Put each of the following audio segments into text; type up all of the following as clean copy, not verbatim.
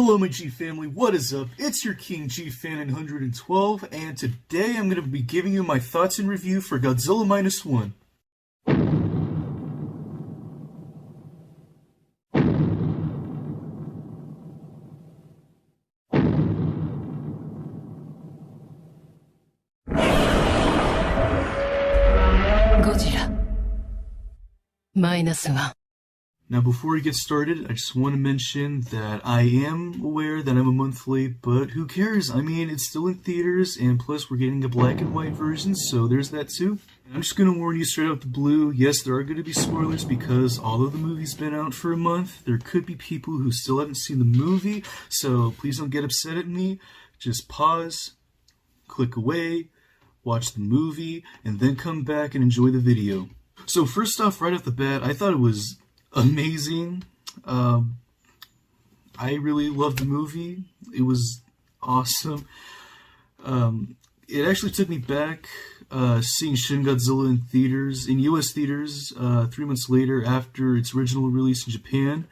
Hello my G family, what is up? It's your King G Fan 112, and today I'm going to be giving you my thoughts and review for Godzilla Minus One. Godzilla Minus One. Now before we get started, I just want to mention that I am aware that I'm a month late, but who cares? I mean, it's still in theaters, and plus we're getting a black and white version, so there's that too. And I'm just going to warn you straight out the blue, yes, there are going to be spoilers because although the movie's been out for a month, there could be people who still haven't seen the movie, so please don't get upset at me. Just pause, click away, watch the movie, and then come back and enjoy the video. So first off, right off the bat, I thought it was amazing. I really loved the movie. It was awesome. It actually took me back seeing Shin Godzilla in US theaters 3 months later after its original release in Japan.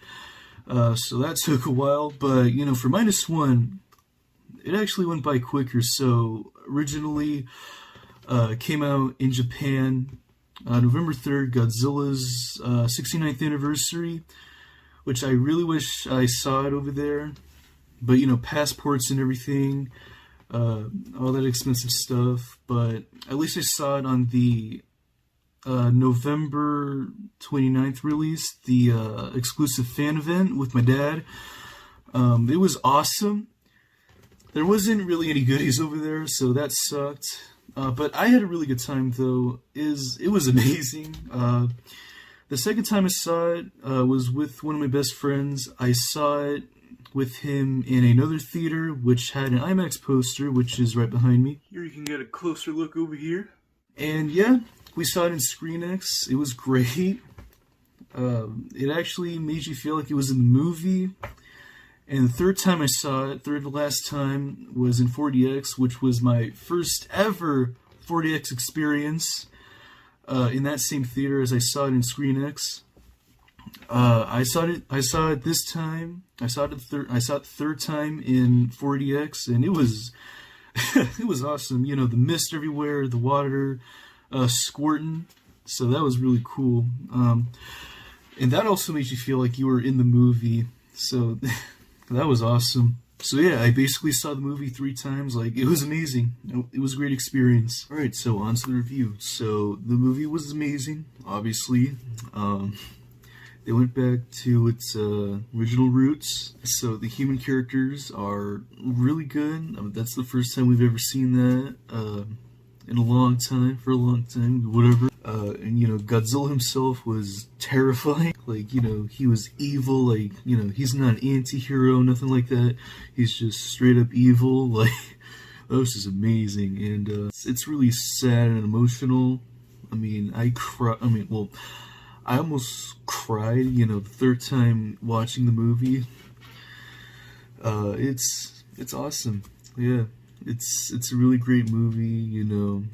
So that took a while, but you know, for Minus One, it actually went by quicker. So originally it came out in Japan November 3rd, Godzilla's 69th anniversary, which I really wish I saw it over there. But, you know, passports and everything, all that expensive stuff. But at least I saw it on the November 29th release, the exclusive fan event with my dad. It was awesome. There wasn't really any goodies over there, so that sucked. But I had a really good time, though. It was amazing. The second time I saw it was with one of my best friends. I saw it with him in another theater, which had an IMAX poster, which is right behind me. Here you can get a closer look over here. And yeah, we saw it in ScreenX. It was great. It actually made you feel like it was in the movie. And the third time I saw it, third to last time, was in 4DX, which was my first ever 4DX experience in that same theater as I saw it in ScreenX. I saw it this time. I saw it the third time in 4DX, and it was it was awesome. You know, the mist everywhere, the water squirting. So that was really cool. And that also made you feel like you were in the movie. So that was awesome. So yeah, I basically saw the movie 3 times. Like, it was amazing. It was a great experience. Alright, so on to the review. So the movie was amazing, obviously. They went back to its original roots. So the human characters are really good. That's the first time we've ever seen that in a long time, whatever. And you know, Godzilla himself was terrifying. Like, you know, he was evil. Like, you know, he's not an anti-hero, nothing like that. He's just straight up evil. Like, that was just amazing. And it's really sad and emotional. I mean, I almost cried, you know, the third time watching the movie. It's awesome. Yeah, it's a really great movie, you know.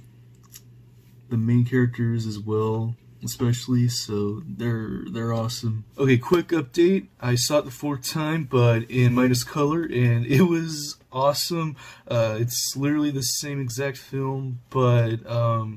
The main characters as well, especially, so they're awesome. Okay, quick update. I saw it the 4th time, but in minus color, and it was awesome. It's literally the same exact film, but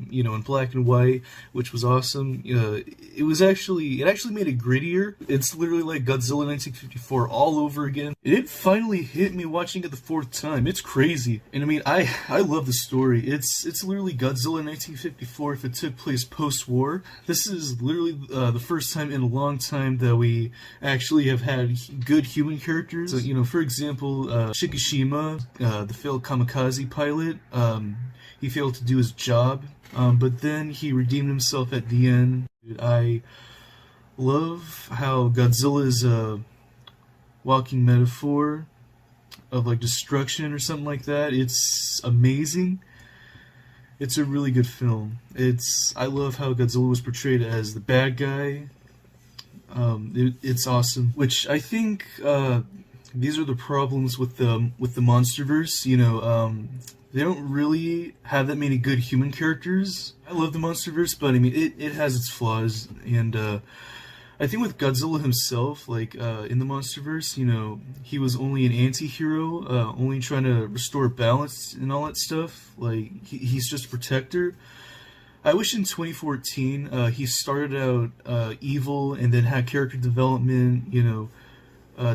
you know, in black and white, which was awesome. It actually made it grittier. It's literally like Godzilla 1954 all over again. It finally hit me watching it the 4th time. It's crazy. And I mean, I love the story. It's literally Godzilla 1954 if it took place post-war. This is literally the first time in a long time that we actually have had good human characters. So, you know, for example, Shikishima, the failed kamikaze pilot, he failed to do his job, but then he redeemed himself at the end. I love how Godzilla is a walking metaphor of like destruction or something like that. It's amazing. It's a really good film. I love how Godzilla was portrayed as the bad guy. It's awesome. Which I think these are the problems with the MonsterVerse. You know, they don't really have that many good human characters. I love the MonsterVerse, but I mean, it has its flaws, and I think with Godzilla himself, like in the MonsterVerse, you know, he was only an anti-hero, only trying to restore balance and all that stuff. Like he's just a protector. I wish in 2014 he started out evil and then had character development, you know,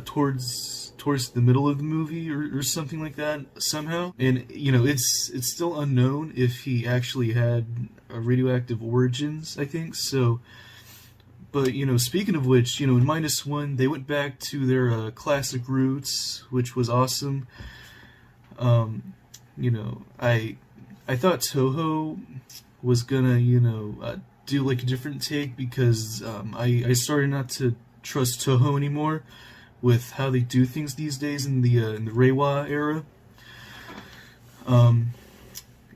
towards the middle of the movie or something like that somehow. And you know, it's still unknown if he actually had radioactive origins, I think so. But, you know, speaking of which, you know, in Minus One, they went back to their classic roots, which was awesome. You know, I thought Toho was gonna, you know, do like a different take because I started not to trust Toho anymore with how they do things these days in the Reiwa era.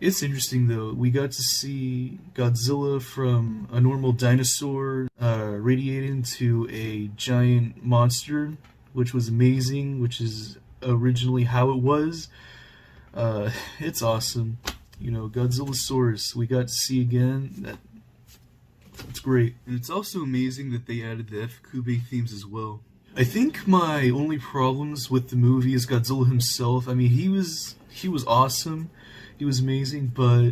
It's interesting though. We got to see Godzilla from a normal dinosaur radiate into a giant monster, which was amazing, which is originally how it was. It's awesome. You know, Godzillasaurus, we got to see again. That's great. And it's also amazing that they added the F-Kube themes as well. I think my only problems with the movie is Godzilla himself. I mean, he was awesome. He was amazing, but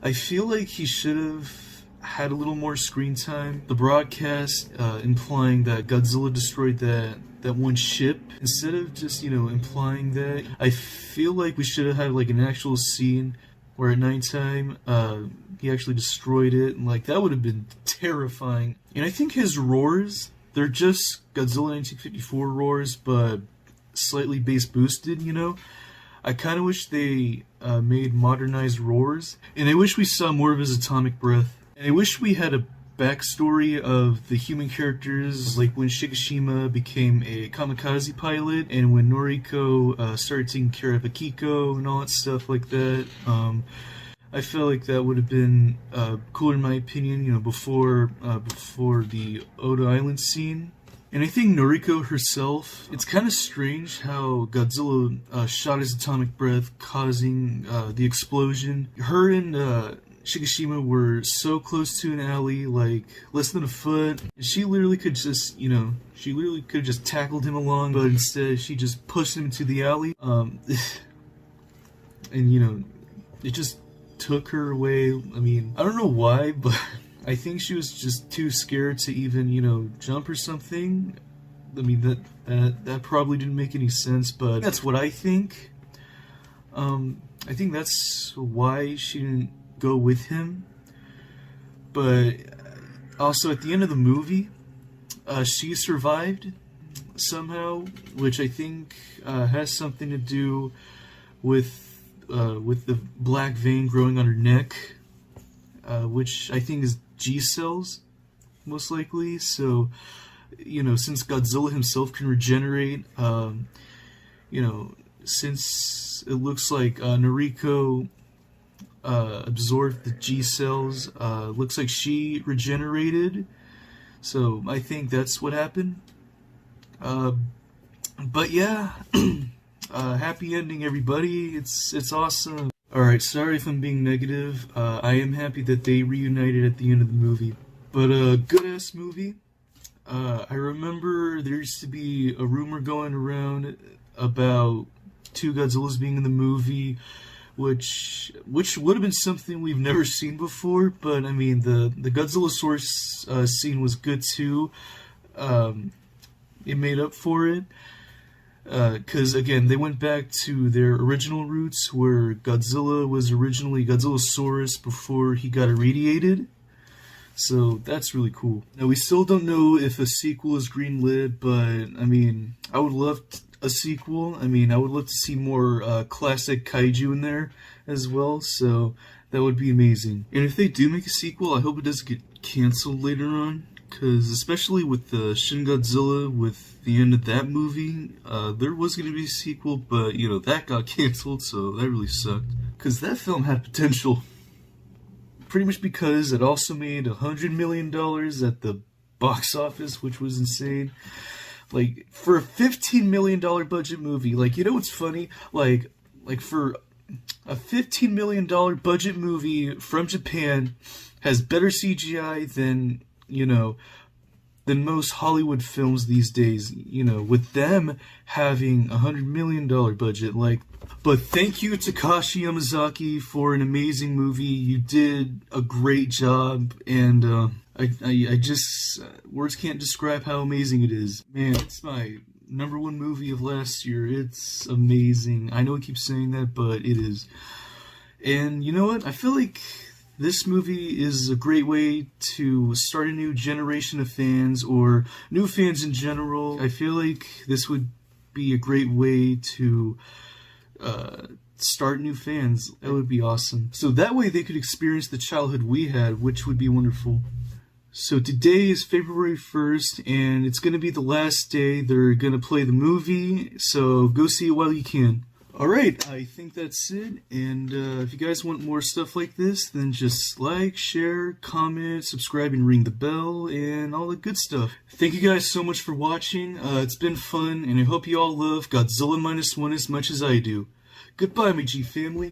I feel like he should have had a little more screen time. The broadcast implying that Godzilla destroyed that one ship, instead of just, you know, implying that, I feel like we should have had like an actual scene where at nighttime he actually destroyed it, and like that would have been terrifying. And I think his roars, they're just Godzilla 1954 roars, but slightly bass boosted, you know? I kind of wish they made modernized roars, and I wish we saw more of his atomic breath. And I wish we had a backstory of the human characters, like when Shigeshima became a kamikaze pilot, and when Noriko started taking care of Akiko and all that stuff like that. I felt like that would have been cooler in my opinion, you know, before the Oda Island scene. And I think Noriko herself, it's kind of strange how Godzilla shot his atomic breath, causing the explosion. Her and Shigeshima were so close to an alley, like less than a foot. She literally could just, you know, tackled him along, but instead she just pushed him into the alley. And you know, it just took her away. I mean, I don't know why, but I think she was just too scared to even, you know, jump or something. I mean, that probably didn't make any sense, but that's what I think. I think that's why she didn't go with him. But also at the end of the movie, she survived somehow, which I think has something to do with the black vein growing on her neck, which I think is G cells, most likely. So, you know, since Godzilla himself can regenerate, you know, since it looks like Noriko absorbed the G cells, looks like she regenerated. So I think that's what happened. But yeah, happy ending, everybody. It's awesome. Alright, sorry if I'm being negative. I am happy that they reunited at the end of the movie. But good-ass movie. I remember there used to be a rumor going around about two Godzillas being in the movie, which would have been something we've never seen before, but I mean, the Godzillasaurus scene was good too. It made up for it. Because, again, they went back to their original roots where Godzilla was originally Godzillasaurus before he got irradiated. So that's really cool. Now, we still don't know if a sequel is greenlit, but, I mean, I would love a sequel. I mean, I would love to see more classic kaiju in there as well, so that would be amazing. And if they do make a sequel, I hope it doesn't get canceled later on. Because especially with Shin Godzilla, with the end of that movie, there was going to be a sequel, but, you know, that got canceled, so that really sucked. Because that film had potential. Pretty much because it also made $100 million at the box office, which was insane. Like, for a $15 million budget movie, like, you know what's funny? Like for a $15 million budget movie from Japan has better CGI than, you know, than most Hollywood films these days, you know, with them having $100 million budget. But thank you, Takashi Yamazaki, for an amazing movie. You did a great job, and I just words can't describe how amazing it is. Man, it's my #1 movie of last year. It's amazing. I know I keep saying that, but it is. And you know what? I feel like this movie is a great way to start a new generation of fans, or new fans in general. I feel like this would be a great way to start new fans. That would be awesome. So that way they could experience the childhood we had, which would be wonderful. So today is February 1st, and it's going to be the last day they're going to play the movie, so go see it while you can. Alright, I think that's it, and if you guys want more stuff like this, then just like, share, comment, subscribe, and ring the bell, and all the good stuff. Thank you guys so much for watching. It's been fun, and I hope you all love Godzilla Minus One as much as I do. Goodbye, my G family.